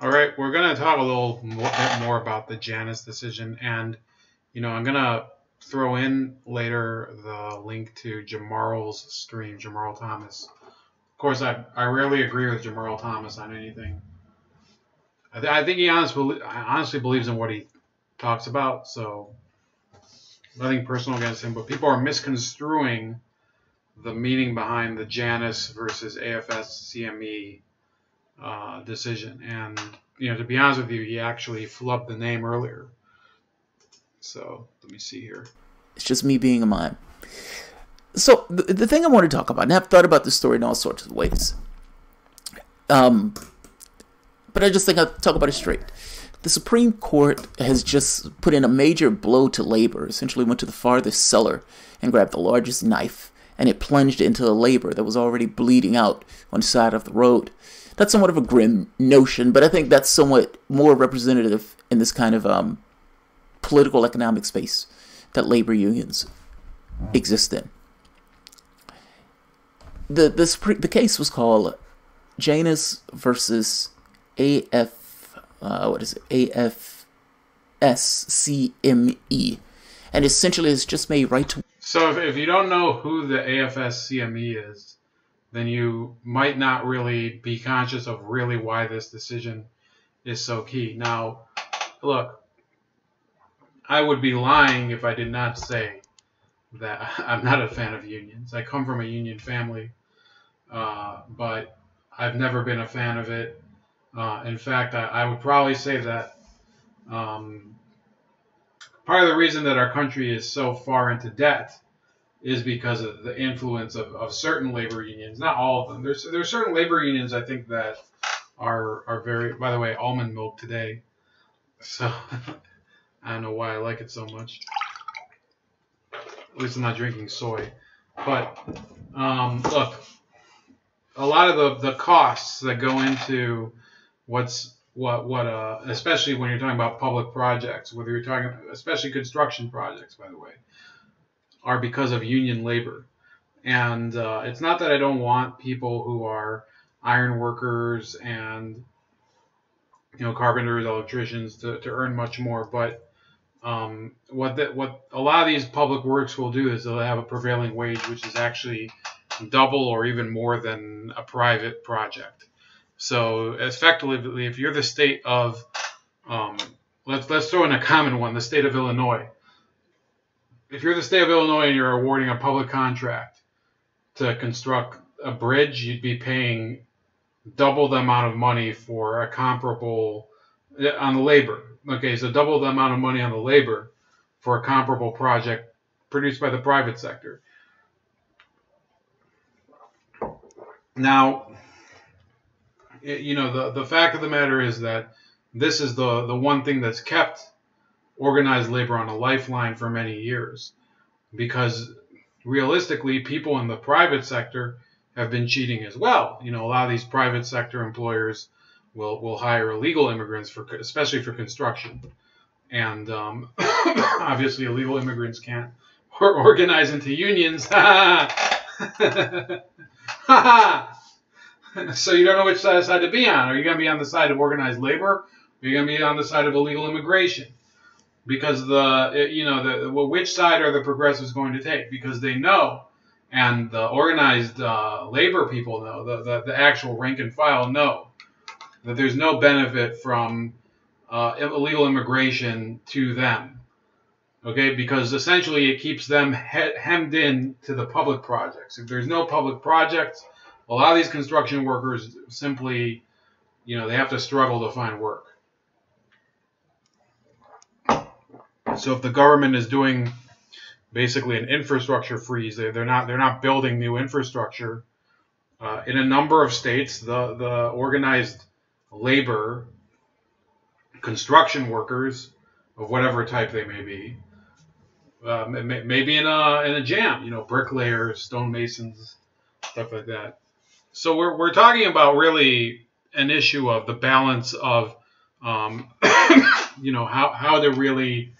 All right, we're going to talk a little bit more about the Janus decision, and I'm going to throw in later the link to Jamarl's stream, Jamarl Thomas. Of course, I rarely agree with Jamarl Thomas on anything. I think he honestly believes in what he talks about, so nothing personal against him, but people are misconstruing the meaning behind the Janus versus AFSCME decision. And, to be honest with you, he actually flubbed the name earlier. So let me see here. It's just me being a mime. So the thing I want to talk about, and I've thought about this story in all sorts of ways, but I just think I'll talk about it straight. The Supreme Court has just put in a major blow to labor, essentially went to the farthest cellar and grabbed the largest knife, and it plunged into a labor that was already bleeding out on the side of the road. That's somewhat of a grim notion, but I think that's somewhat more representative in this kind of political economic space that labor unions exist in. The case was called Janus versus AFSCME, and essentially it's just made right to. So if you don't know who the AFSCME is, then you might not really be conscious of really why this decision is so key. Now, look, I would be lying if I did not say that I'm not a fan of unions. I come from a union family, but I've never been a fan of it. In fact, I would probably say that part of the reason that our country is so far into debt is because of the influence of certain labor unions. Not all of them. There's certain labor unions I think that are very. By the way, almond milk today. So I don't know why I like it so much. At least I'm not drinking soy. But look, a lot of the costs that go into especially when you're talking about public projects, whether you're talking, especially construction projects, by the way, are because of union labor. And it's not that I don't want people who are iron workers and carpenters, electricians to earn much more, but what a lot of these public works will do is they'll have a prevailing wage which is actually double or even more than a private project. So effectively, if you're the state of let's throw in a common one, the state of Illinois. If you're the state of Illinois and you're awarding a public contract to construct a bridge, you'd be paying double the amount of money for a comparable on the labor. Okay, so double the amount of money on the labor for a comparable project produced by the private sector. Now, the fact of the matter is that this is the one thing that's kept organized labor on a lifeline for many years, because realistically, people in the private sector have been cheating as well. A lot of these private sector employers will hire illegal immigrants especially for construction, and obviously illegal immigrants can't organize into unions. So you don't know which side to be on. Are you going to be on the side of organized labor? Or are you going to be on the side of illegal immigration? Because which side are the progressives going to take? Because they know, and the organized labor people know, the actual rank and file know, that there's no benefit from illegal immigration to them. Okay, because essentially it keeps them hemmed in to the public projects. If there's no public projects, a lot of these construction workers simply, they have to struggle to find work. So if the government is doing basically an infrastructure freeze, they're not building new infrastructure. In a number of states, the organized labor, construction workers of whatever type they may be, maybe in a jam, bricklayers, stonemasons, stuff like that. So we're talking about really an issue of the balance of how to really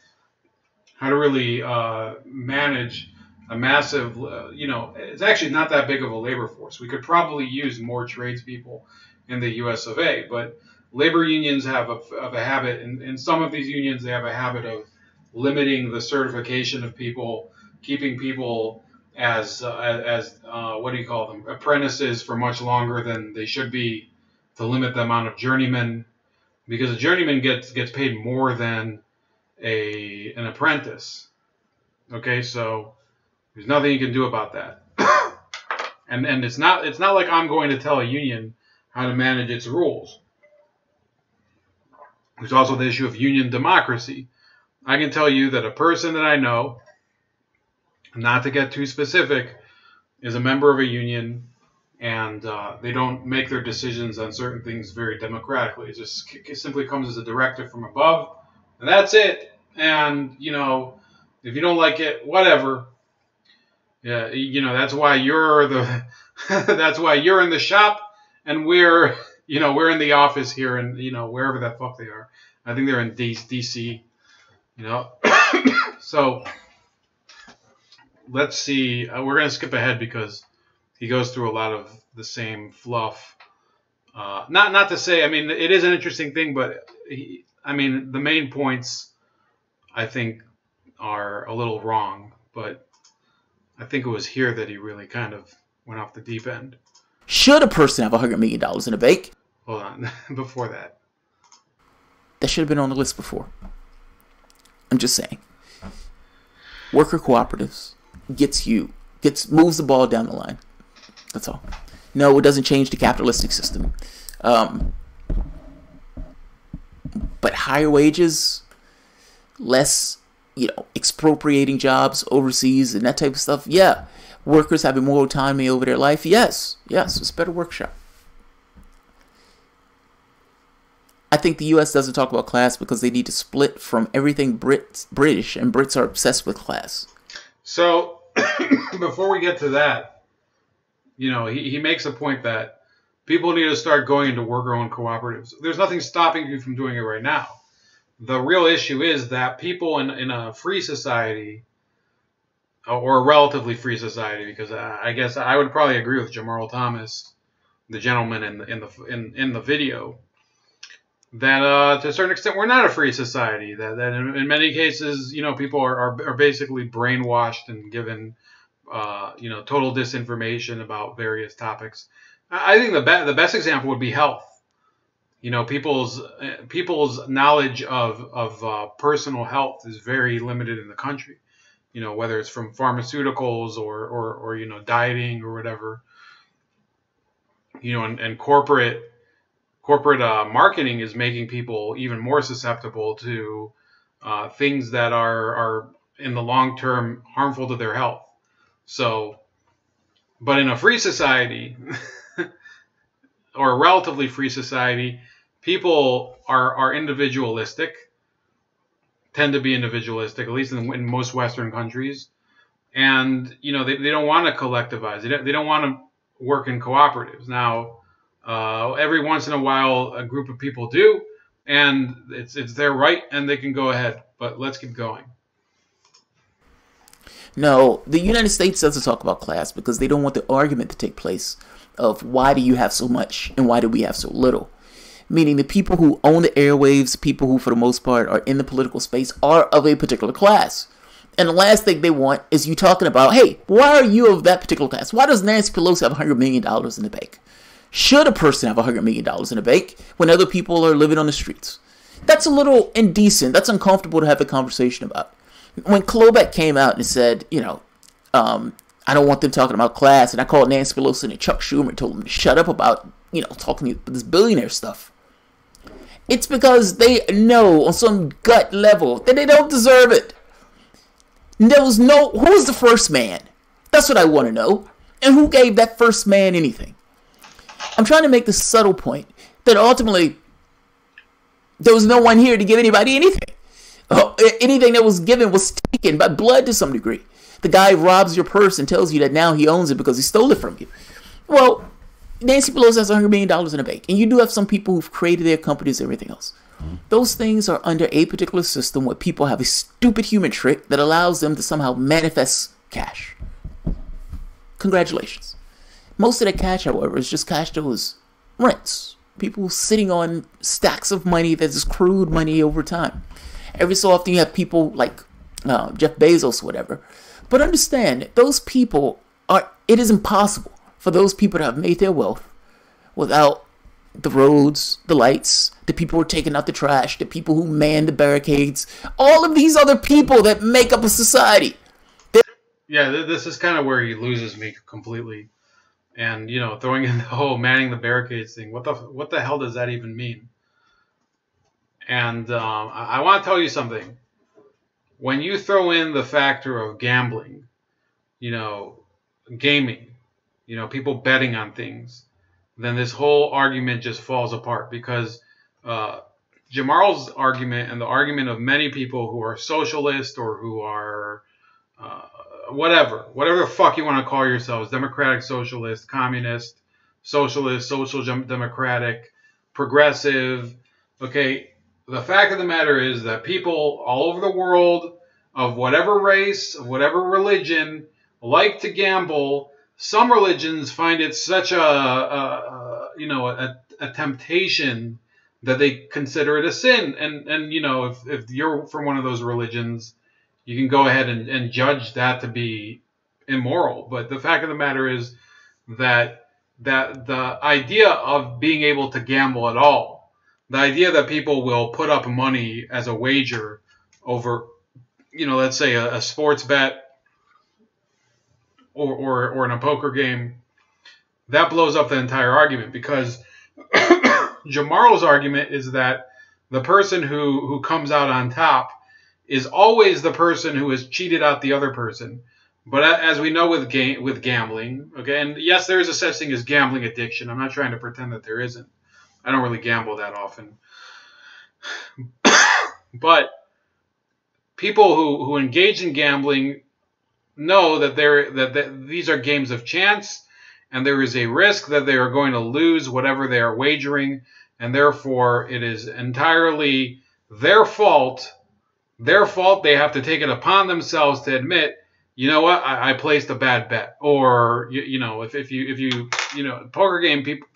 manage a massive, it's actually not that big of a labor force. We could probably use more tradespeople in the US of A, but labor unions have a habit, in some of these unions, they have a habit of limiting the certification of people, keeping people as what do you call them, apprentices for much longer than they should be, to limit the amount of journeymen, because a journeyman gets paid more than an apprentice. Okay, so there's nothing you can do about that. and it's not like I'm going to tell a union how to manage its rules. There's also the issue of union democracy. I can tell you that a person that I know, not to get too specific, is a member of a union, and they don't make their decisions on certain things very democratically. It simply comes as a directive from above, and that's it. And, if you don't like it, whatever. Yeah, that's why you're that's why you're in the shop, and we're in the office here, and wherever the fuck they are. I think they're in DC. So let's see. We're gonna skip ahead because he goes through a lot of the same fluff. Not to say, it is an interesting thing, but the main points I think are a little wrong, but I think it was here that he really kind of went off the deep end. Should a person have $100 million in the bank? Hold on, before that. That should have been on the list before. I'm just saying. Worker cooperatives moves the ball down the line. That's all. No, it doesn't change the capitalistic system. But higher wages, less, expropriating jobs overseas and that type of stuff. Yeah. Workers having more autonomy over their life. Yes. It's a better workshop. I think the U.S. doesn't talk about class because they need to split from everything British, and Brits are obsessed with class. So, before we get to that, he makes a point that people need to start going into worker-owned cooperatives. There's nothing stopping you from doing it right now. The real issue is that people in a free society, or a relatively free society, because I guess I would probably agree with Jamal Thomas, the gentleman in the video, that to a certain extent we're not a free society. That in many cases, people are basically brainwashed and given total disinformation about various topics. I think the best example would be health. People's knowledge of personal health is very limited in the country. Whether it's from pharmaceuticals or dieting or whatever. And corporate marketing is making people even more susceptible to things that are in the long term harmful to their health. So, but in a free society or a relatively free society, people are individualistic, tend to be individualistic, at least in most Western countries. And, they don't want to collectivize. They don't want to work in cooperatives. Now, every once in a while, a group of people do, and it's their right, and they can go ahead. But let's keep going. No, the United States doesn't talk about class because they don't want the argument to take place of why do you have so much and why do we have so little. Meaning the people who own the airwaves, people who for the most part are in the political space, are of a particular class. And the last thing they want is you talking about, hey, why are you of that particular class? Why does Nancy Pelosi have $100 million in the bank? Should a person have $100 million in the bank when other people are living on the streets? That's a little indecent. That's uncomfortable to have a conversation about. When Klobuchar came out and said, I don't want them talking about class, and I called Nancy Pelosi and Chuck Schumer and told them to shut up about, talking this billionaire stuff. It's because they know on some gut level that they don't deserve it. Who's the first man? That's what I want to know. And who gave that first man anything? I'm trying to make the subtle point that ultimately there was no one here to give anybody anything. Anything that was given was taken by blood to some degree. The guy robs your purse and tells you that now he owns it because he stole it from you. Well, Nancy Pelosi has $100 million in the bank. And you do have some people who've created their companies and everything else. Those things are under a particular system where people have a stupid human trick that allows them to somehow manifest cash. Congratulations. Most of that cash, however, is just cash that was rents, People sitting on stacks of money that's accrued money over time. Every so often you have people like Jeff Bezos, whatever. But understand, those people it is impossible for those people to have made their wealth without the roads, the lights, the people who are taking out the trash, the people who man the barricades, all of these other people that make up a society. Yeah, this is kind of where he loses me completely. And, you know, throwing in the whole manning the barricades thing, what the hell does that even mean? And I want to tell you something. When you throw in the factor of gambling, you know, gaming, you know, people betting on things, then this whole argument just falls apart, because Jamarl's argument and the argument of many people who are socialist or who are whatever the fuck you want to call yourselves, democratic socialist, communist, socialist, social democratic, progressive, okay, the fact of the matter is that people all over the world of whatever race, of whatever religion, like to gamble. Some religions find it such a temptation that they consider it a sin. And you know, if you're from one of those religions, you can go ahead and judge that to be immoral. But the fact of the matter is that the idea of being able to gamble at all, the idea that people will put up money as a wager over, you know, let's say a sports bet or in a poker game, that blows up the entire argument, because Jamarl's argument is that the person who comes out on top is always the person who has cheated out the other person. But as we know with gambling, okay, and yes, there is a such thing as gambling addiction. I'm not trying to pretend that there isn't. I don't really gamble that often. But people who engage in gambling know that these are games of chance, and there is a risk that they are going to lose whatever they are wagering, and therefore it is entirely their fault. Their fault. They have to take it upon themselves to admit, you know what, I placed a bad bet. Or you know, if you poker game, people,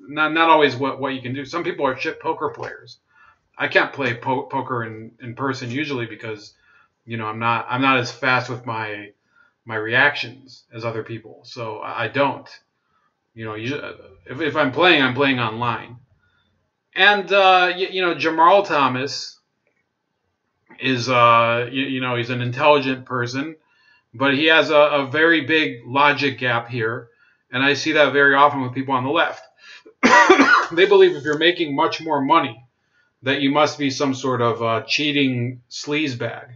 not always what you can do. Some people are shit poker players. I can't play poker in person usually because, you know, I'm not as fast with my reactions as other people. So I don't. You know, if I'm playing online. And you know, Jamarl Thomas is you know, he's an intelligent person, but he has a very big logic gap here, and I see that very often with people on the left. They believe if you're making much more money, that you must be some sort of cheating sleazebag.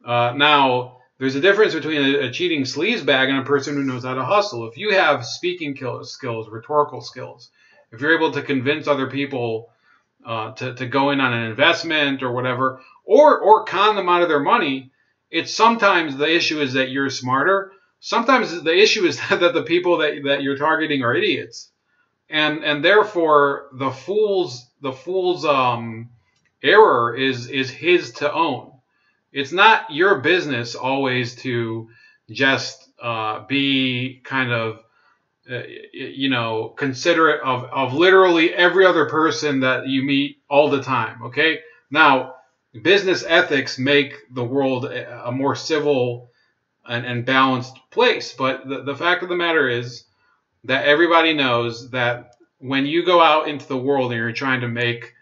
Now, there's a difference between a cheating sleazebag and a person who knows how to hustle. If you have speaking skills, rhetorical skills, if you're able to convince other people to go in on an investment or whatever, or con them out of their money, it's sometimes the issue is that you're smarter. Sometimes the issue is that the people that you're targeting are idiots, and therefore the fool's error is his to own. It's not your business always to just be kind of you know, considerate of literally every other person that you meet all the time. Okay, now business ethics make the world a more civil and balanced place, but the fact of the matter is that everybody knows that when you go out into the world and you're trying to make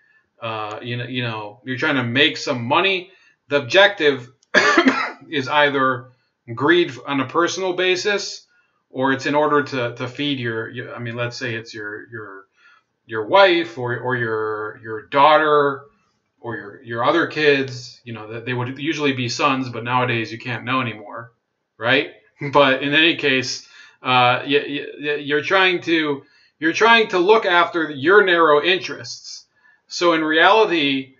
you're trying to make some money, the objective is either greed on a personal basis, or it's in order to feed your I mean, let's say it's your wife or your daughter or your other kids. You know, that they would usually be sons, but nowadays you can't know anymore, right? But in any case, you're trying to look after your narrow interests. So in reality,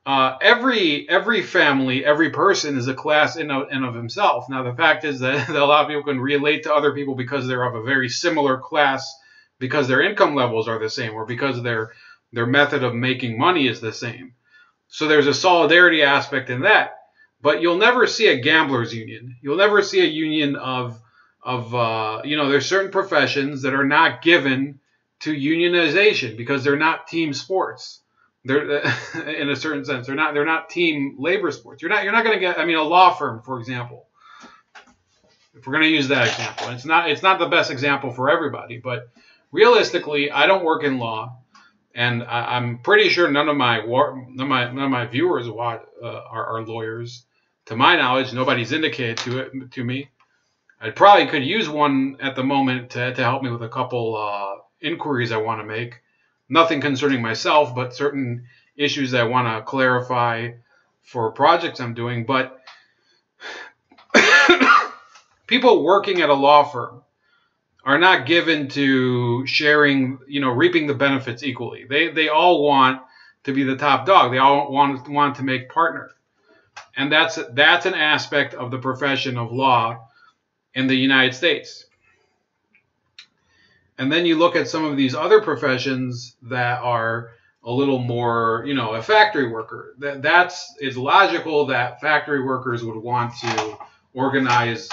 every family, every person is a class in of himself. Now, the fact is that a lot of people can relate to other people because they're of a very similar class, because their income levels are the same, or because their method of making money is the same. So there's a solidarity aspect in that. But you'll never see a gamblers union. You'll never see a union of there's certain professions that are not given to unionization because they're not team sports. They're in a certain sense they're not team labor sports. You're not going to get, I mean, a law firm, for example. If we're going to use that example, it's not the best example for everybody, but realistically, I don't work in law, and I'm pretty sure none of my viewers are lawyers. To my knowledge, nobody's indicated to me. I probably could use one at the moment to help me with a couple inquiries I want to make. Nothing concerning myself, but certain issues that I want to clarify for projects I'm doing. But people working at a law firm are not given to sharing, reaping the benefits equally. They all want to be the top dog. They all want to make partner. And that's an aspect of the profession of law in the United States. And then you look at some of these other professions that are a little more, a factory worker. It's logical that factory workers would want to organize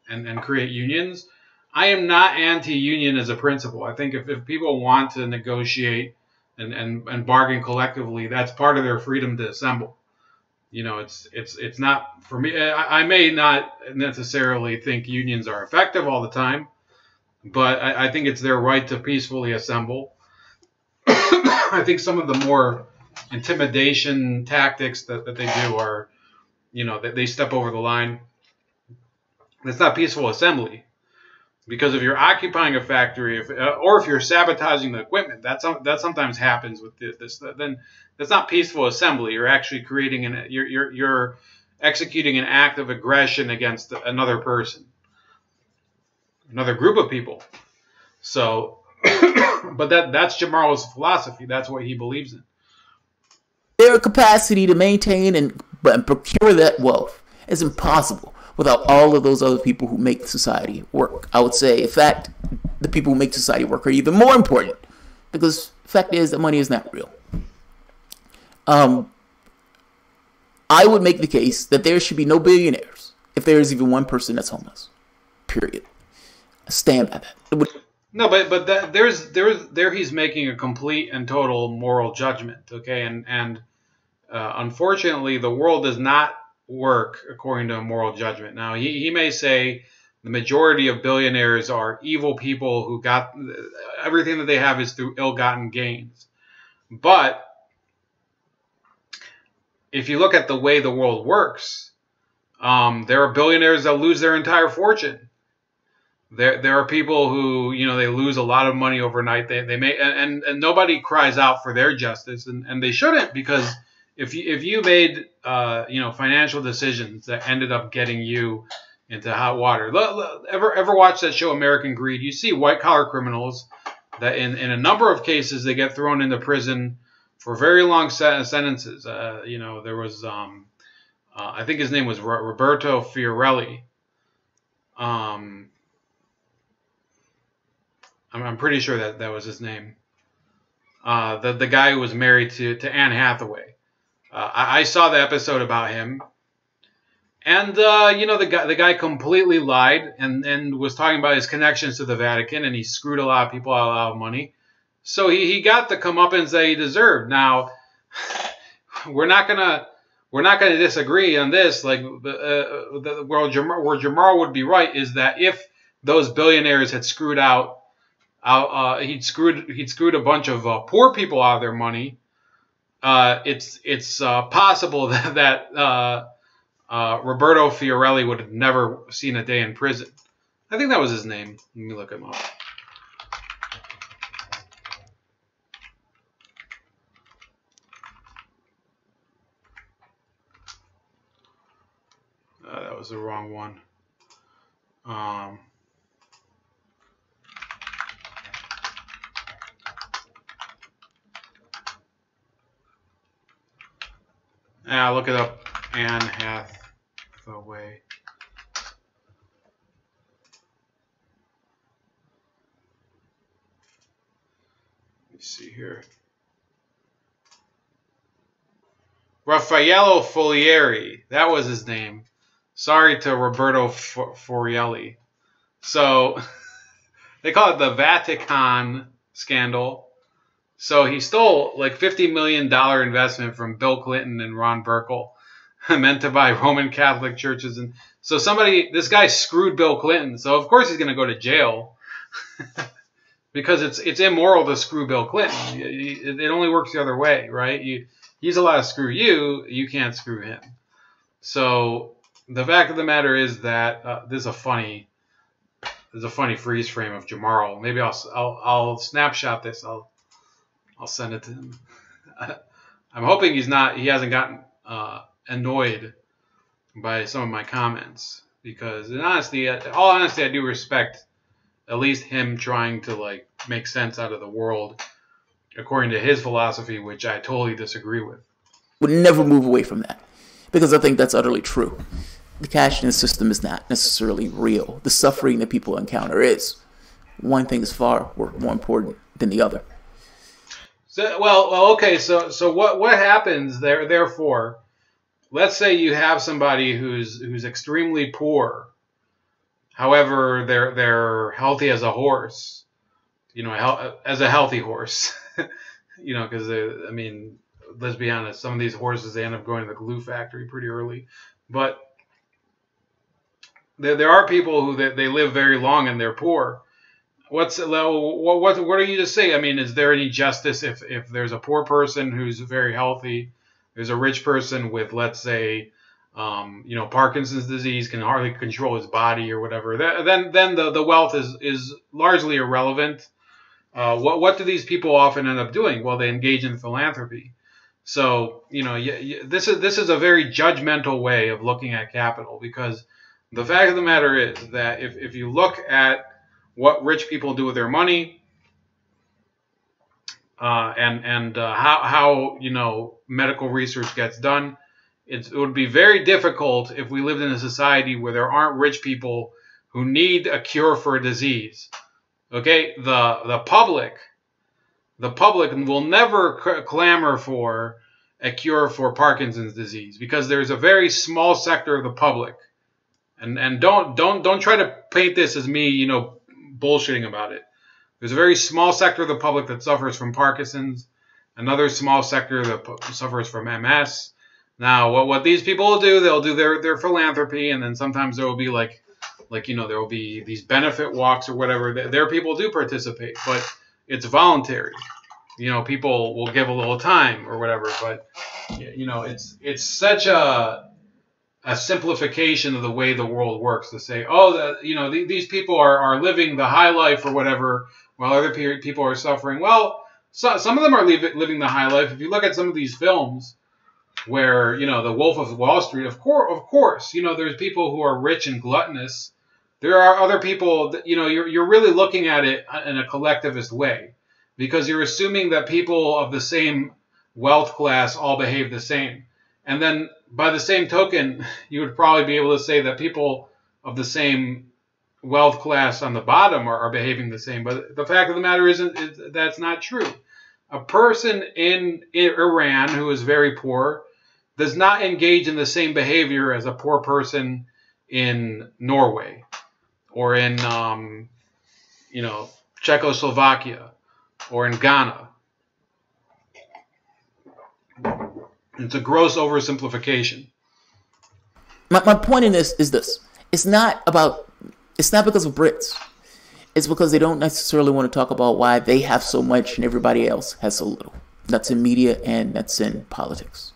and create unions. I am not anti-union as a principle. I think if people want to negotiate and bargain collectively, that's part of their freedom to assemble. It's not for me. I may not necessarily think unions are effective all the time, but I think it's their right to peacefully assemble. I think some of the more intimidation tactics that they do are, that they step over the line. It's not peaceful assembly, because if you're occupying a factory, or if you're sabotaging the equipment, that sometimes happens with this. Then that's not peaceful assembly. You're actually creating you're executing an act of aggression against another person, another group of people. So, but that's Jamarl's philosophy. That's what he believes in. Their capacity to maintain and procure that wealth is impossible without all of those other people who make society work. I would say, in fact, the people who make society work are even more important, because the fact is that money is not real. I would make the case that there should be no billionaires if there is even one person that's homeless. Period. I stand by that. No, but there he's making a complete and total moral judgment, okay? And unfortunately, the world does not work according to a moral judgment. Now, he may say the majority of billionaires are evil people who got everything that they have is through ill-gotten gains. But if you look at the way the world works, there are billionaires that lose their entire fortune. There are people who, they lose a lot of money overnight. They may, and nobody cries out for their justice, and they shouldn't, because if you made financial decisions that ended up getting you into hot water, ever watch that show American Greed? You see white collar criminals that in a number of cases they get thrown into prison for very long sentences. There was I think his name was Roberto Fiorelli. I'm pretty sure that was his name. The guy who was married to Anne Hathaway. I saw the episode about him, and the guy completely lied and was talking about his connections to the Vatican, and he screwed a lot of people out of a lot of money. So he got the comeuppance that he deserved. Now, we're not gonna disagree on this. Like where Jamal would be right is that if those billionaires had screwed he'd screwed a bunch of poor people out of their money. It's possible that Roberto Fiorelli would have never seen a day in prison. I think that was his name. Let me look him up. That was the wrong one. Look it up. Anne Hathaway. Let me see here. Raffaello Folieri. That was his name. Sorry to Roberto Fiorelli. So they call it the Vatican scandal. So he stole like $50 million investment from Bill Clinton and Ron Burkle, meant to buy Roman Catholic churches. And so this guy screwed Bill Clinton. So of course he's going to go to jail because it's immoral to screw Bill Clinton. It only works the other way, right? He's allowed to screw you. You can't screw him. So the fact of the matter is that there's a funny freeze frame of Jamarl. Maybe I'll snapshot this. I'll send it to him. I'm hoping he hasn't gotten annoyed by some of my comments, because in all honesty, I do respect at least him trying to like make sense out of the world according to his philosophy, which I totally disagree with. Would never move away from that, because I think that's utterly true. The cashless system is not necessarily real. The suffering that people encounter is. One thing is far more important than the other. So, okay. So what happens there? Therefore, let's say you have somebody who's extremely poor. However, they're healthy as a horse. As a healthy horse. Because I mean, let's be honest. Some of these horses, they end up going to the glue factory pretty early. But there are people who they live very long and they're poor. What are you to say? I mean, is there any justice if there's a poor person who's very healthy, there's a rich person with, let's say, Parkinson's disease, can hardly control his body or whatever? Then the wealth is largely irrelevant. What do these people often end up doing? Well, they engage in philanthropy. So this is a very judgmental way of looking at capital, because the fact of the matter is that if you look at what rich people do with their money, and how medical research gets done, it would be very difficult if we lived in a society where there aren't rich people who need a cure for a disease. Okay, the public will never clamor for a cure for Parkinson's disease, because there's a very small sector of the public, and don't try to paint this as me, bullshitting about it. There's a very small sector of the public that suffers from Parkinson's, another small sector that suffers from MS. Now, what these people will do, they'll do their philanthropy, and then sometimes there will be there will be these benefit walks or whatever. Their people do participate, but it's voluntary. People will give a little time or whatever, but it's such a simplification of the way the world works to say, these people are living the high life or whatever, while other people are suffering. Well, some of them are living the high life. If you look at some of these films where, the Wolf of Wall Street, of course, there's people who are rich and gluttonous. There are other people that, you're really looking at it in a collectivist way, because you're assuming that people of the same wealth class all behave the same. And then by the same token, you would probably be able to say that people of the same wealth class on the bottom are behaving the same. But the fact of the matter is that's not true. A person in Iran who is very poor does not engage in the same behavior as a poor person in Norway or in Czechoslovakia or in Ghana. It's a gross oversimplification. My point in this is this. It's not because of Brits. It's because they don't necessarily want to talk about why they have so much and everybody else has so little. That's in media and that's in politics.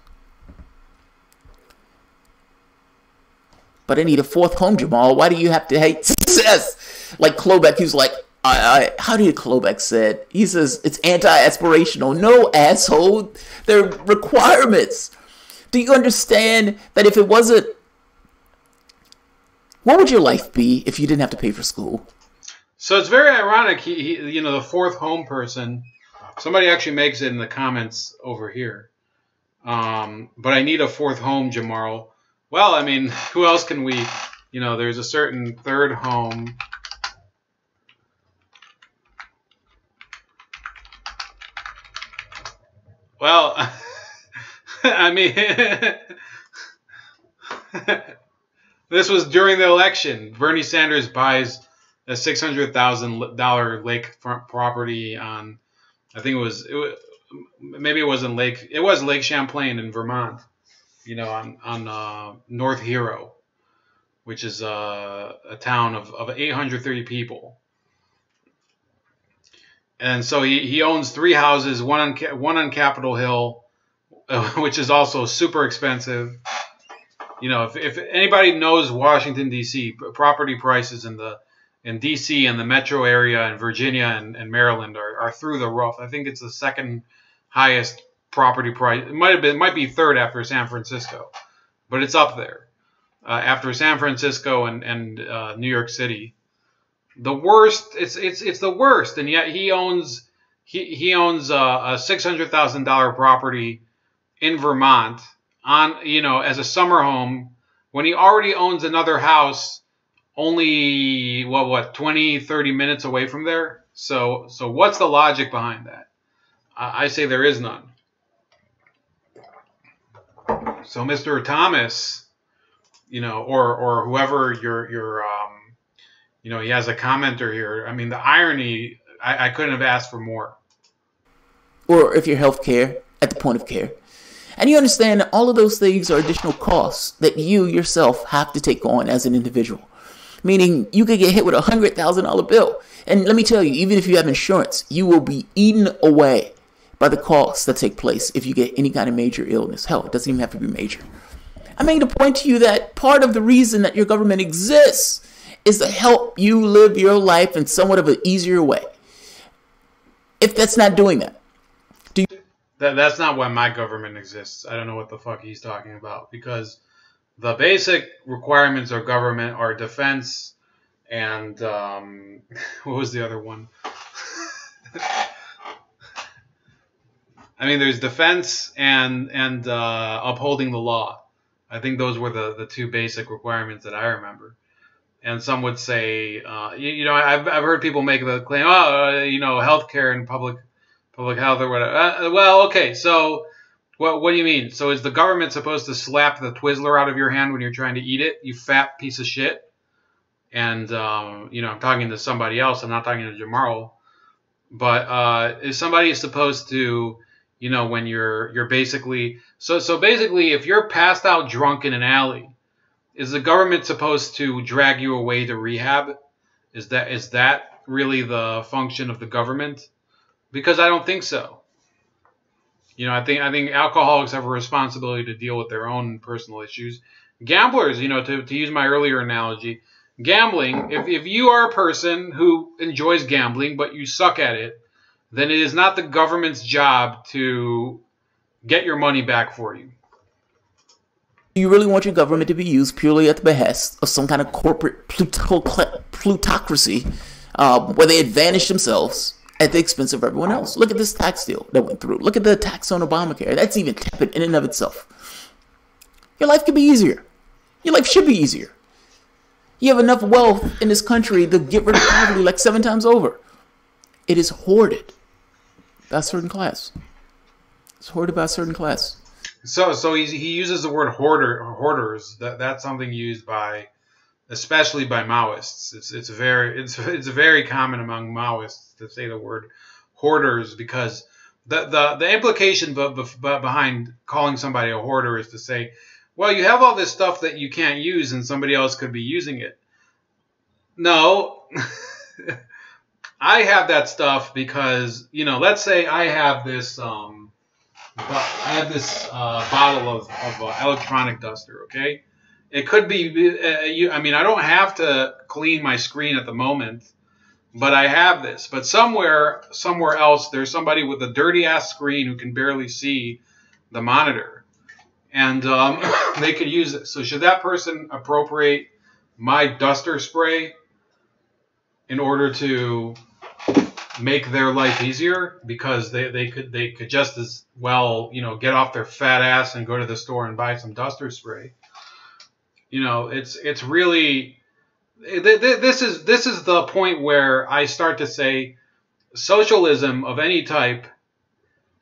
But I need a fourth home, Jamal. Why do you have to hate success? Like Klobeck, he was like, how did Klobeck said? He says, it's anti-aspirational. No, asshole. They're requirements. Do you understand that if it wasn't... What would your life be if you didn't have to pay for school? So it's very ironic. He the fourth home person, somebody actually makes it in the comments over here. But I need a fourth home, Jamarl. Well, I mean, who else can we... there's a certain third home... Well, I mean, this was during the election. Bernie Sanders buys a $600,000 lakefront property on, I think maybe it wasn't Lake, it was Lake Champlain in Vermont, on North Hero, which is a town of 830 people. And so he owns 3 houses, one on Capitol Hill, which is also super expensive. If anybody knows Washington D.C., property prices in D.C. and the metro area and Virginia and Maryland are through the roof. I think it's the second highest property price. It might be third after San Francisco, but it's up there after San Francisco and New York City. The worst. It's the worst, and yet he owns a $600,000 property in Vermont as a summer home when he already owns another house only 20, 30 minutes away from there. So what's the logic behind that? I say there is none. So Mr. Thomas, or whoever he has a commenter here. I mean, the irony, I couldn't have asked for more. Or if you're healthcare at the point of care. And you understand that all of those things are additional costs that you yourself have to take on as an individual. Meaning you could get hit with a $100,000 bill. And let me tell you, even if you have insurance, you will be eaten away by the costs that take place if you get any kind of major illness. Hell, it doesn't even have to be major. I made a point to you that part of the reason that your government exists is to help you live your life in somewhat of an easier way. If that's not doing that, that's not why my government exists. I don't know what the fuck he's talking about, because the basic requirements of government are defense and what was the other one? I mean, there's defense and upholding the law. I think those were the 2 basic requirements that I remember. And some would say, I've heard people make the claim, healthcare and public health or whatever. Well, okay, so what do you mean? So is the government supposed to slap the Twizzler out of your hand when you're trying to eat it, you fat piece of shit? And I'm talking to somebody else. I'm not talking to Jamaro. But is somebody supposed to, when you're basically so basically, if you're passed out drunk in an alley, is the government supposed to drag you away to rehab? Is that really the function of the government? Because I don't think so. I think alcoholics have a responsibility to deal with their own personal issues. Gamblers, to use my earlier analogy, gambling, if you are a person who enjoys gambling but you suck at it, then it is not the government's job to get your money back for you. Do you really want your government to be used purely at the behest of some kind of corporate plutocracy where they advantage themselves at the expense of everyone else? Look at this tax deal that went through. Look at the tax on Obamacare. That's even tepid in and of itself. Your life could be easier. Your life should be easier. You have enough wealth in this country to get rid of poverty like 7 times over. It is hoarded by a certain class. It's hoarded by a certain class. So he uses the word hoarders. That's something used especially by Maoists. It's very common among Maoists to say the word hoarders, because the implication behind calling somebody a hoarder is to say, well, you have all this stuff that you can't use and somebody else could be using it. No, I have that stuff because, let's say I have this bottle of electronic duster, okay? It could be, I don't have to clean my screen at the moment, but I have this. But somewhere else, there's somebody with a dirty-ass screen who can barely see the monitor. And they could use it. So should that person appropriate my duster spray in order to make their life easier? Because they could just as well, get off their fat ass and go to the store and buy some duster spray. It's really, this is the point where I start to say socialism of any type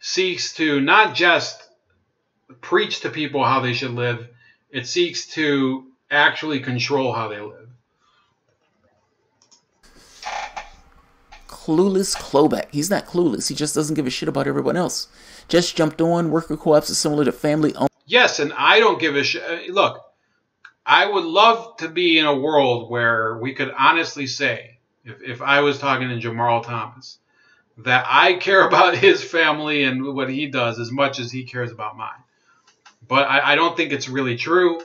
seeks to not just preach to people how they should live, it seeks to actually control how they live. clueless Kloback. He's not clueless. He just doesn't give a shit about everyone else. Just jumped on. Worker co-ops are similar to family-owned. Yes, and I don't give a shit. Look, I would love to be in a world where we could honestly say, if I was talking to Jamal Thomas, that I care about his family and what he does as much as he cares about mine. But I don't think it's really true.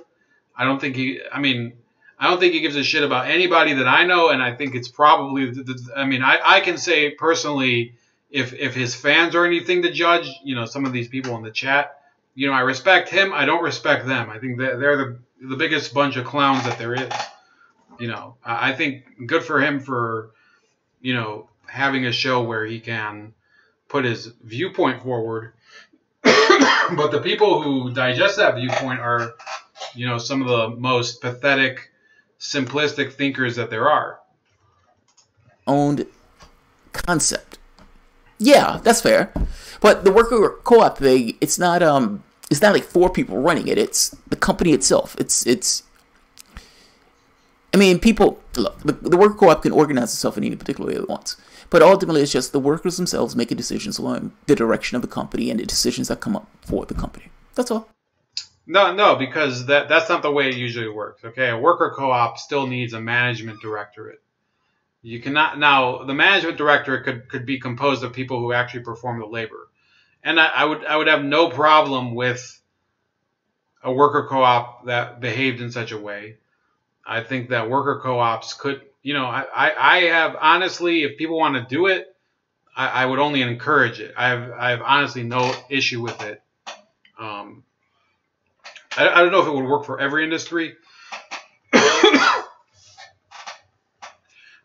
I don't think I don't think he gives a shit about anybody that I know, and I think it's probably, I can say personally, if his fans are anything to judge, some of these people in the chat, I respect him. I don't respect them. I think that they're the biggest bunch of clowns that there is. I think good for him for, having a show where he can put his viewpoint forward. But the people who digest that viewpoint are, some of the most pathetic, simplistic thinkers that there are. Owned concept. Yeah, that's fair. But the worker co-op thing, it's not like 4 people running it. It's the company itself. People, look, the worker co-op can organize itself in any particular way it wants. But ultimately, it's just the workers themselves making decisions along the direction of the company and the decisions that come up for the company. That's all. No, because that's not the way it usually works. Okay, a worker co-op still needs a management directorate. You cannot now. The management directorate could be composed of people who actually perform the labor, and I would have no problem with a worker co-op that behaved in such a way. I think that worker co-ops could, I have honestly, if people want to do it, I would only encourage it. I have honestly no issue with it. I don't know if it would work for every industry,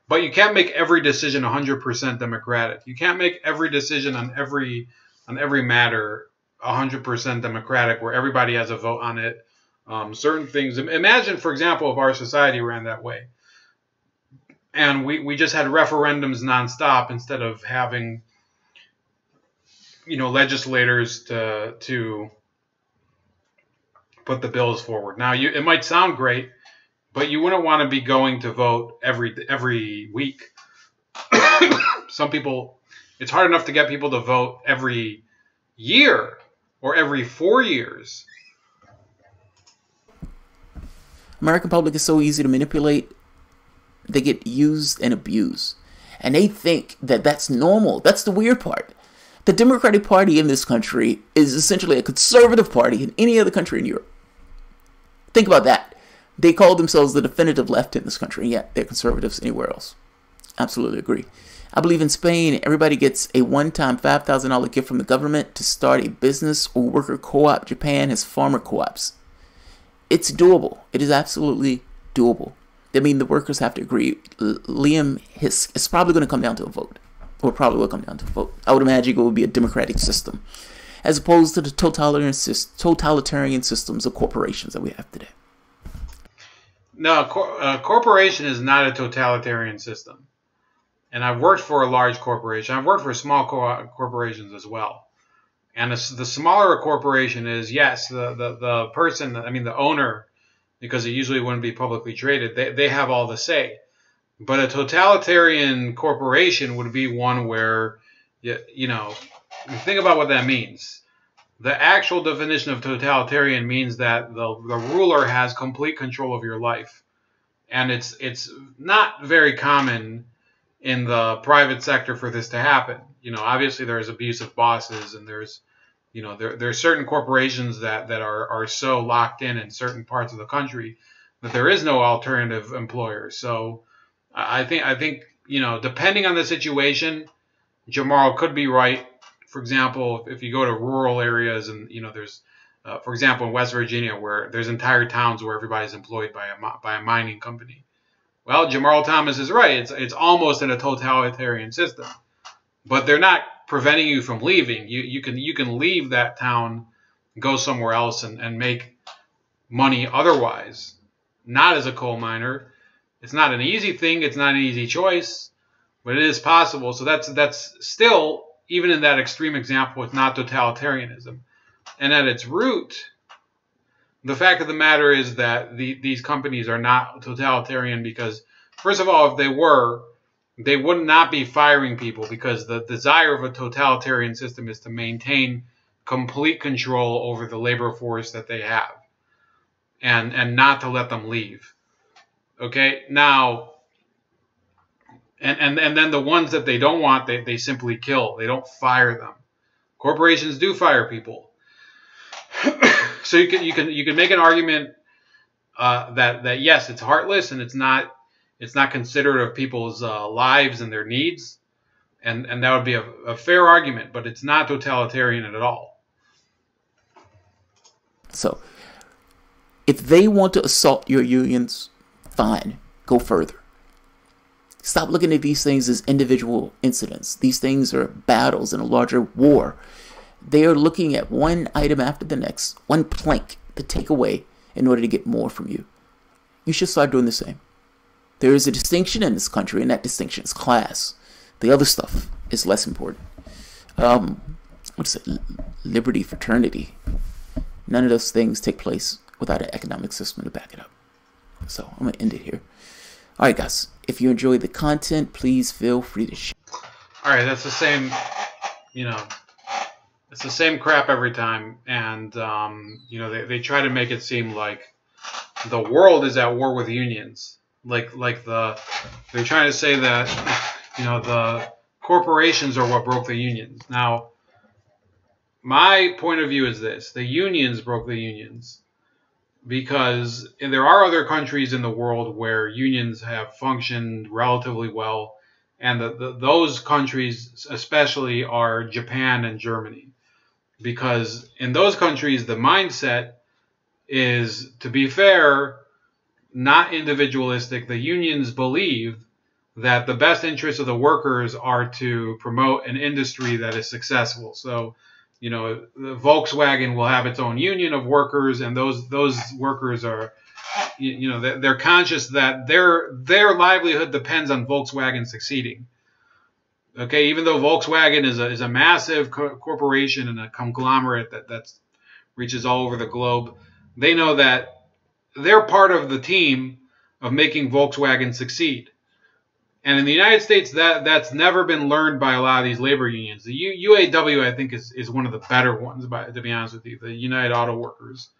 but you can't make every decision 100% democratic. You can't make every decision on every matter 100% democratic, where everybody has a vote on it. Certain things. Imagine, for example, if our society ran that way, and we just had referendums nonstop instead of having, legislators to put the bills forward. Now, it might sound great, but you wouldn't want to be going to vote every week. Some people, it's hard enough to get people to vote every year or every 4 years. American public is so easy to manipulate. They get used and abused. And they think that that's normal. That's the weird part. The Democratic Party in this country is essentially a conservative party in any other country in Europe. Think about that. They call themselves the definitive left in this country, and yet they're conservatives anywhere else. Absolutely agree. I believe in Spain, everybody gets a one-time $5,000 gift from the government to start a business or worker co-op. Japan has farmer co-ops. It's doable. It is absolutely doable. I mean, the workers have to agree. Liam, it's probably going to come down to a vote. Or probably will come down to a vote. I would imagine it would be a democratic system, as opposed to the totalitarian systems of corporations that we have today. No, a corporation is not a totalitarian system. And I've worked for a large corporation. I've worked for small corporations as well. And the smaller a corporation is, yes, the person, the owner, because it usually wouldn't be publicly traded, they have all the say. But a totalitarian corporation would be one where, think about what that means. The actual definition of totalitarian means that the ruler has complete control of your life. And it's not very common in the private sector for this to happen. Obviously there's abusive bosses, and there's certain corporations that are so locked in certain parts of the country that there is no alternative employer. So I think depending on the situation, Jamal could be right. For example, if you go to rural areas and there's for example in West Virginia, where there's entire towns where everybody's employed by a mining company. Well, Jamal Thomas is right. It's almost in a totalitarian system, but they're not preventing you from leaving. You can leave that town, go somewhere else, and make money otherwise, not as a coal miner. It's not an easy thing. It's not an easy choice, but it is possible. So that's still, even in that extreme example, it's not totalitarianism. And at its root, the fact of the matter is that these companies are not totalitarian because, first of all, if they were, they would not be firing people, because the desire of a totalitarian system is to maintain complete control over the labor force that they have, and not to let them leave. Okay, now, and then the ones that they don't want, they simply kill. They don't fire them. Corporations do fire people. So you can make an argument that yes, it's heartless and it's not considerate of people's lives and their needs, and that would be a fair argument, but it's not totalitarian at all. So, if they want to assault your unions, fine, go further. Stop looking at these things as individual incidents. These things are battles in a larger war. They are looking at one item after the next, one plank to take away in order to get more from you. You should start doing the same. There is a distinction in this country, and that distinction is class. The other stuff is less important. What is it? Liberty, fraternity. None of those things take place without an economic system to back it up. So I'm going to end it here. All right, guys. If you enjoyed the content, please feel free to share. All right, that's the same, it's the same crap every time. And, they try to make it seem like the world is at war with unions. They're trying to say that, the corporations are what broke the unions. Now, my point of view is this: the unions broke the unions, because there are other countries in the world where unions have functioned relatively well, and those countries especially are Japan and Germany, because in those countries the mindset is, to be fair, not individualistic. The unions believe that the best interests of the workers are to promote an industry that is successful. So, Volkswagen will have its own union of workers, and those workers are, they're conscious that their livelihood depends on Volkswagen succeeding. Okay, even though Volkswagen is a massive corporation and a conglomerate that reaches all over the globe, they know that they're part of the team of making Volkswagen succeed. And in the United States, that's never been learned by a lot of these labor unions. The UAW, I think, is one of the better ones, to be honest with you, the United Auto Workers.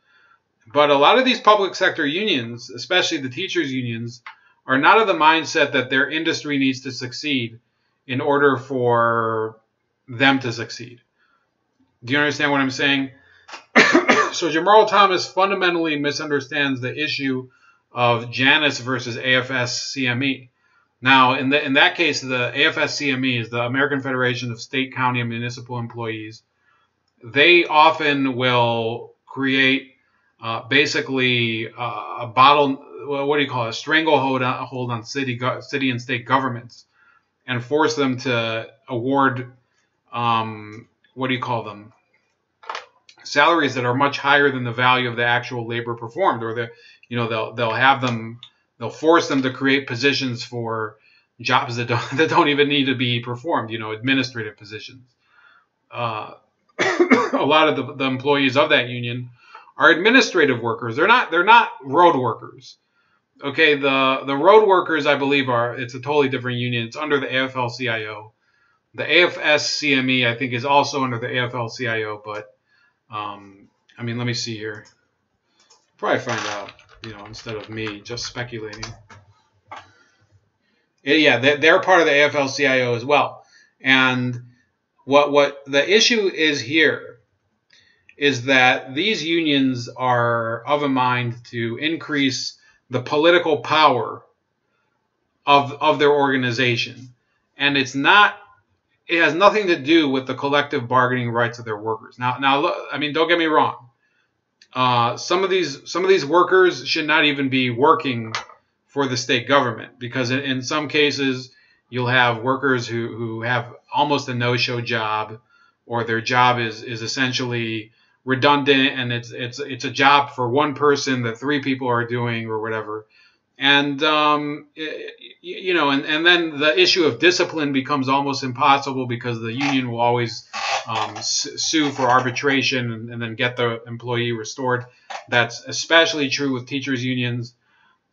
But a lot of these public sector unions, especially the teachers' unions, are not of the mindset that their industry needs to succeed in order for them to succeed. Do you understand what I'm saying? So Jamarl Thomas fundamentally misunderstands the issue of Janus versus AFSCME. Now, in that case, the AFSCME is the American Federation of State, County, and Municipal Employees. They often will create basically a a stranglehold on city and state governments, and force them to award salaries that are much higher than the value of the actual labor performed, or they'll force them to create positions for jobs that don't even need to be performed, administrative positions. A lot of the employees of that union are administrative workers. They're not road workers. Okay, the road workers, I believe, it's a totally different union. It's under the AFL-CIO. The AFSCME, I think, is also under the AFL-CIO, but let me see here. Probably find out, instead of me just speculating. Yeah, they're part of the AFL-CIO as well. And what the issue is here is that these unions are of a mind to increase the political power of their organization. And it has nothing to do with the collective bargaining rights of their workers. Now, don't get me wrong. Some of these workers should not even be working for the state government, because in some cases you'll have workers who have almost a no-show job, or their job is essentially redundant, and it's a job for one person that three people are doing, or whatever. And and then the issue of discipline becomes almost impossible, because the union will always sue for arbitration and then get the employee restored. That's especially true with teachers' unions.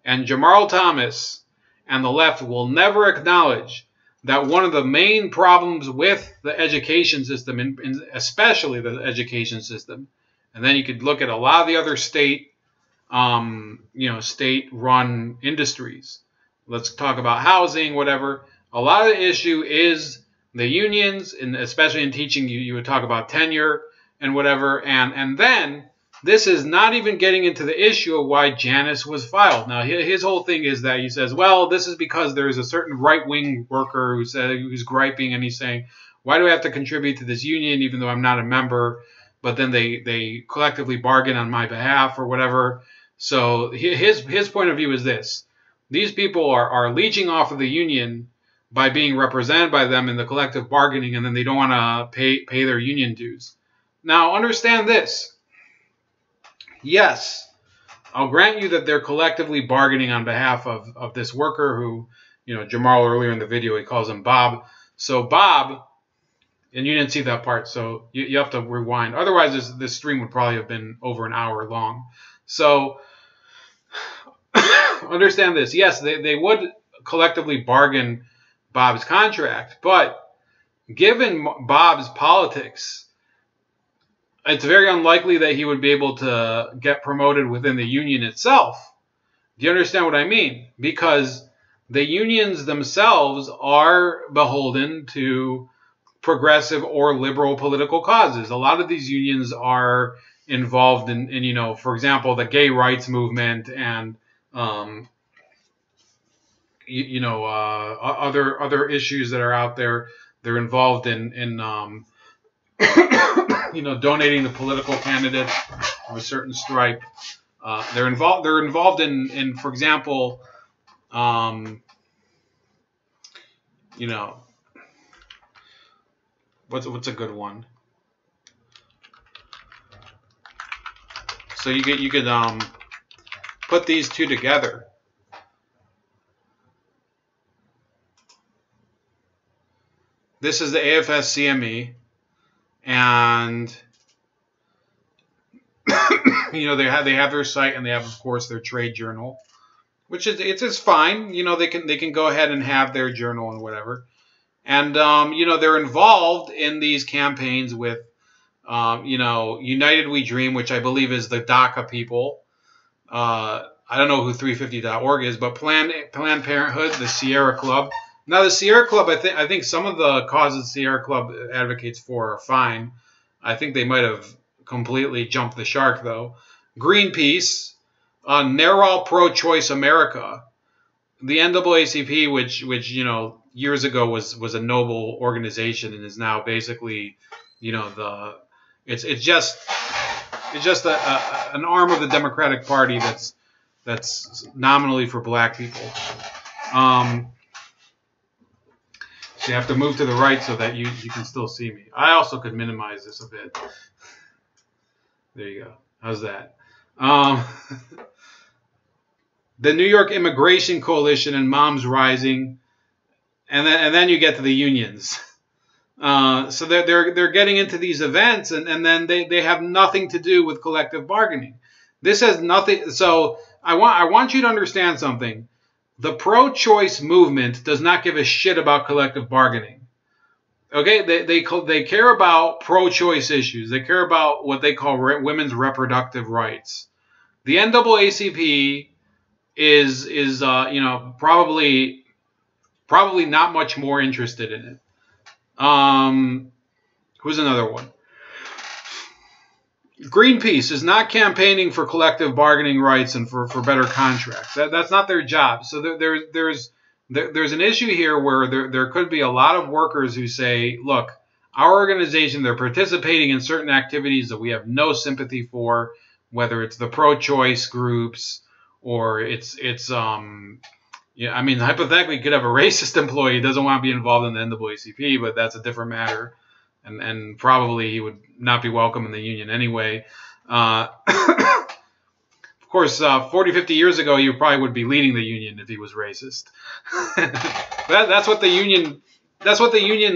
And Jamarl Thomas and the left will never acknowledge that one of the main problems with the education system, and especially the education system, and then you could look at a lot of the other state-run industries. Let's talk about housing, whatever. A lot of the issue is the unions, and especially in teaching, you would talk about tenure and whatever. And then this is not even getting into the issue of why Janus was filed. Now, his whole thing is that he says, well, this is because there is a certain right-wing worker who's griping, and he's saying, why do I have to contribute to this union even though I'm not a member? But then they collectively bargain on my behalf or whatever. So his point of view is this. These people are leeching off of the union by being represented by them in the collective bargaining, and then they don't want to pay their union dues. Now, understand this. Yes, I'll grant you that they're collectively bargaining on behalf of this worker who, Jamal earlier in the video, he calls him Bob. So Bob, and you didn't see that part, so you have to rewind. Otherwise, this stream would probably have been over an hour long. So understand this. Yes, they would collectively bargain Bob's contract, but given Bob's politics, it's very unlikely that he would be able to get promoted within the union itself. Do you understand what I mean? Because the unions themselves are beholden to progressive or liberal political causes. A lot of these unions are involved in for example, the gay rights movement and other issues that are out there. They're involved in donating to political candidates of a certain stripe. They're involved in for example, what's a good one? So you could put these two together. This is the AFSCME, and they have their site, and they have, of course, their trade journal, which is fine. They can go ahead and have their journal and whatever, and they're involved in these campaigns with United We Dream, which I believe is the DACA people. I don't know who 350.org is, but Planned Parenthood, the Sierra Club. Now, the Sierra Club, I think some of the causes Sierra Club advocates for are fine. I think they might have completely jumped the shark, though. Greenpeace, NARAL Pro-Choice America, the NAACP, which years ago was a noble organization and is now basically, it's just an arm of the Democratic Party that's nominally for black people. So you have to move to the right so that you can still see me. I also could minimize this a bit. There you go. How's that? The New York Immigration Coalition and Moms Rising, and then you get to the unions. So they're getting into these events, and then they have nothing to do with collective bargaining. This has nothing. So I want you to understand something. The pro-choice movement does not give a shit about collective bargaining. Okay, they care about pro-choice issues. They care about what they call women's reproductive rights. The NAACP is probably not much more interested in it. Who's another one? Greenpeace is not campaigning for collective bargaining rights and for better contracts. That's not their job. So there's an issue here where there could be a lot of workers who say, look, our organization, they're participating in certain activities that we have no sympathy for, whether it's the pro-choice groups or hypothetically, you could have a racist employee who doesn't want to be involved in the NAACP, but that's a different matter. And probably he would not be welcome in the union anyway. Of course, 40, 50 years ago, you probably would be leading the union if he was racist. That's what the union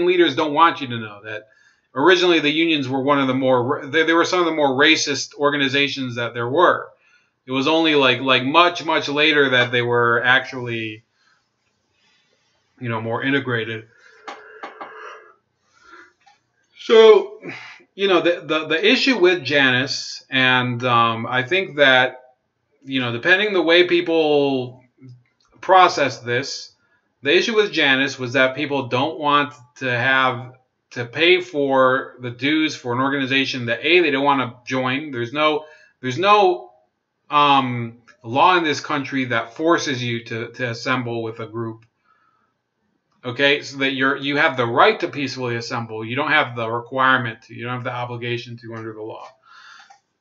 leaders don't want you to know. That originally the unions were one of the more they were some of the more racist organizations that there were. It was only like much later that they were actually more integrated. So, the issue with Janus, and I think that, depending the way people process this, the issue with Janus was that people don't want to have to pay for the dues for an organization that they don't want to join. There's no law in this country that forces you to assemble with a group. Okay, so that you have the right to peacefully assemble. You don't have the requirement to. You don't have the obligation to under the law.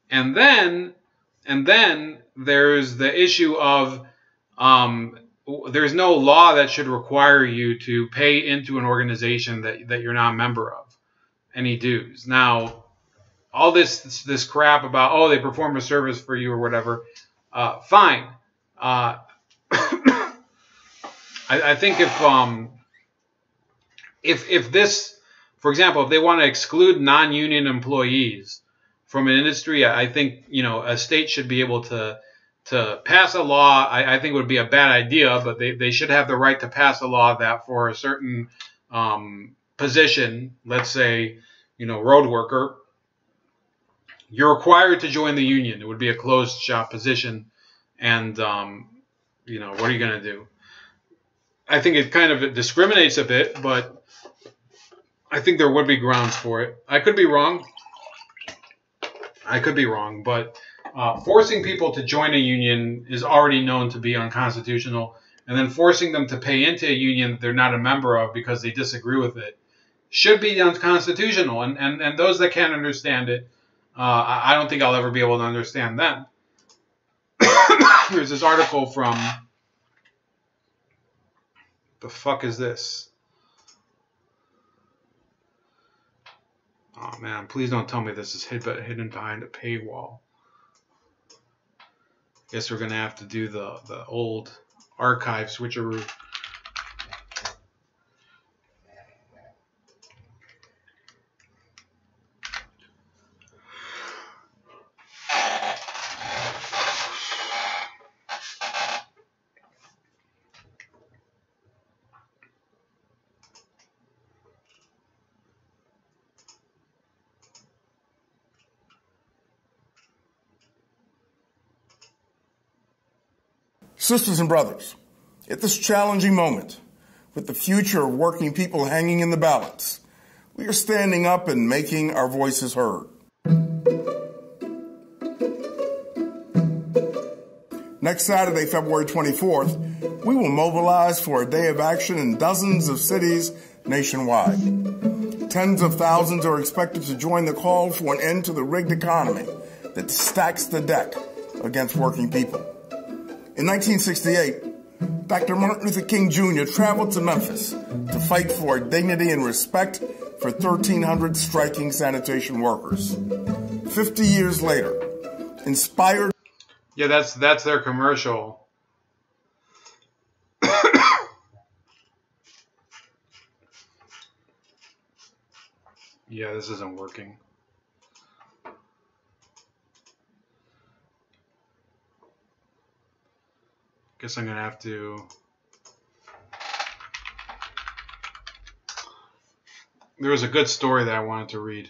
And then there's the issue of there's no law that should require you to pay into an organization that you're not a member of any dues. Now, all this crap about they perform a service for you or whatever, fine. I think if this, for example, if they want to exclude non-union employees from an industry, I think a state should be able to pass a law. I think it would be a bad idea, but they should have the right to pass a law that for a certain position, let's say road worker, you're required to join the union. It would be a closed shop position, and what are you going to do? I think it kind of discriminates a bit, but I think there would be grounds for it. I could be wrong, but forcing people to join a union is already known to be unconstitutional, and then forcing them to pay into a union that they're not a member of because they disagree with it should be unconstitutional. And those that can't understand it, I don't think I'll ever be able to understand them. There's this article from... The fuck is this? Oh man, please don't tell me this is hidden behind a paywall. Guess we're gonna have to do the old archive switcheroo. Sisters and brothers, at this challenging moment, with the future of working people hanging in the balance, we are standing up and making our voices heard. Next Saturday, February 24th, we will mobilize for a day of action in dozens of cities nationwide. Tens of thousands are expected to join the call for an end to the rigged economy that stacks the deck against working people. In 1968, Dr. Martin Luther King Jr. traveled to Memphis to fight for dignity and respect for 1,300 striking sanitation workers. 50 years later, inspired... Yeah, that's their commercial. Yeah, this isn't working. Guess I'm gonna have to. There was a good story that I wanted to read.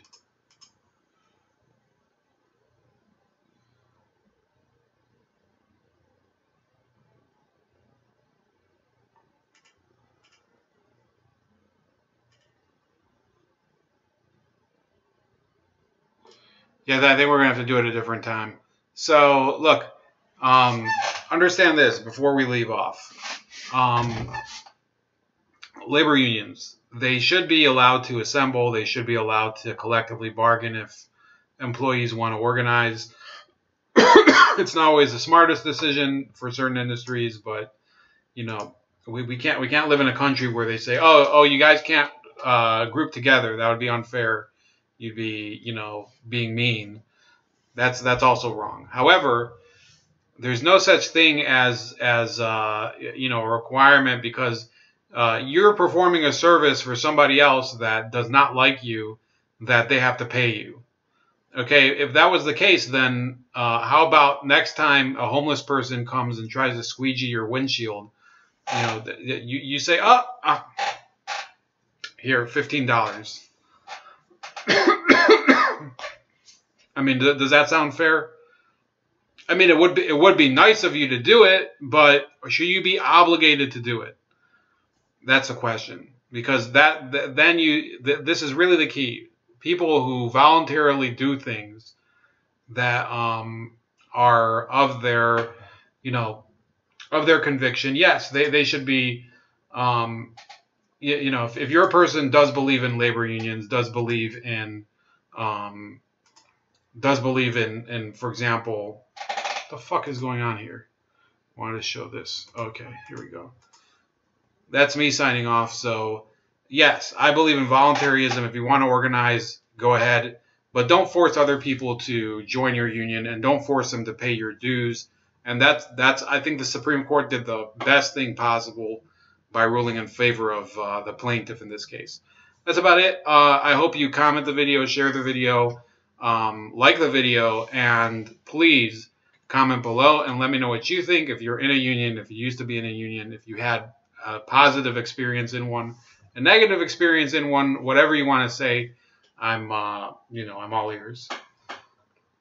Yeah, I think we're gonna have to do it a different time. So look, understand this before we leave off. Labor unions, they should be allowed to assemble. They should be allowed to collectively bargain if employees want to organize. It's not always the smartest decision for certain industries, but we can't live in a country where they say, oh, you guys can't group together. That would be unfair. You'd be, being mean. That's also wrong. However, there's no such thing as a requirement because you're performing a service for somebody else that does not like you, that they have to pay you. Okay, if that was the case, then how about next time a homeless person comes and tries to squeegee your windshield, You know, you say, oh, here, $15. I mean, does that sound fair? I mean, it would be nice of you to do it, but should you be obligated to do it? That's a question, because this is really the key. People who voluntarily do things that are of their, you know, of their conviction. Yes, they should be. You know, if you're a person does believe in labor unions, does believe in, for example, what the fuck is going on here? I wanted to show this. Okay, here we go. That's me signing off. So, yes, I believe in voluntarism. If you want to organize, go ahead. But don't force other people to join your union, and don't force them to pay your dues. And that's I think the Supreme Court did the best thing possible by ruling in favor of the plaintiff in this case. That's about it. I hope you comment the video, share the video, like the video, and please comment below and let me know what you think. If you're in a union, if you used to be in a union, if you had a positive experience in one, a negative experience in one, whatever you want to say, I'm all ears.